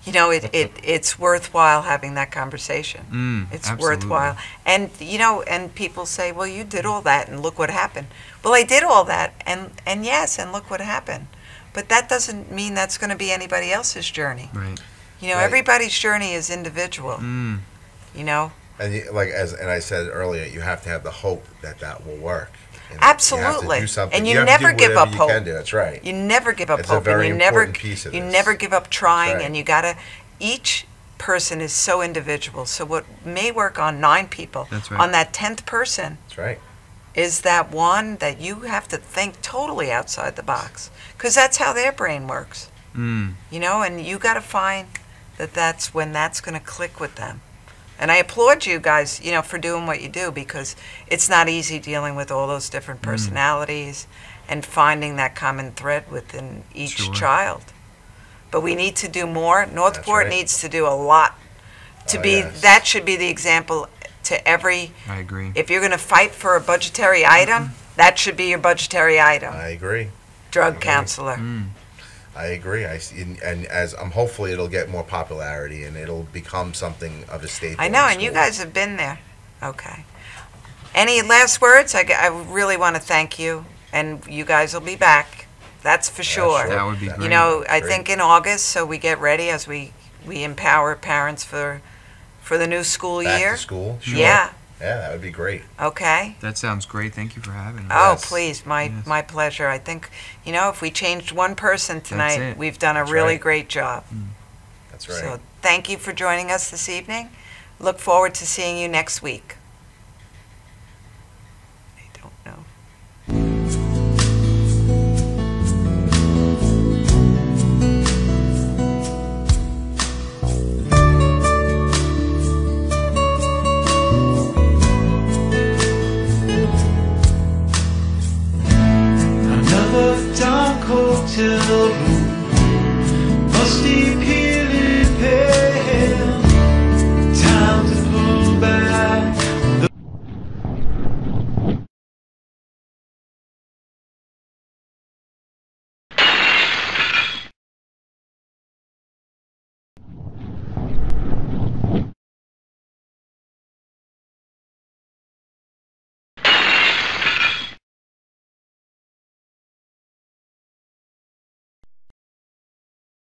you know, it's worthwhile having that conversation. It's worthwhile. And, you know, and people say, well, you did all that and look what happened. Well, I did all that, and yes, and look what happened. But that doesn't mean that's going to be anybody else's journey. Right. You know, everybody's journey is individual. You know? And and I said earlier, you have to have the hope that will work. Absolutely. You have to do something. And you never give up hope. You can do. That's right. You never give up it's hope. It's a very and important piece of you this. never give up trying, right. and you gotta, each person is so individual. So what may work on 9 people, on that 10th person, that's right, is that one that you have to think totally outside the box, because that's how their brain works. You know, and you got to find that's when that's going to click with them. And I applaud you guys, you know, for doing what you do, because it's not easy dealing with all those different personalities and finding that common thread within each child. But we need to do more. Northport needs to do a lot to that should be the example to every. I agree. If you're going to fight for a budgetary item, that should be your budgetary item. I agree. Drug counselor. I agree. And as hopefully it'll get more popularity and it'll become something of a staple. I know, and you guys have been there. Okay. Any last words? I really want to thank you, and you guys will be back. That's for sure. That would be great. You know, I think in August, so we get ready as we empower parents for the new school year. Back to school? Sure. Yeah. Yeah, that would be great. Okay. That sounds great. Thank you for having us. Oh, please. My pleasure. I think, you know, if we changed one person tonight, we've done a really great job. That's right. So thank you for joining us this evening. Look forward to seeing you next week. I don't know. Hotel room, musty people.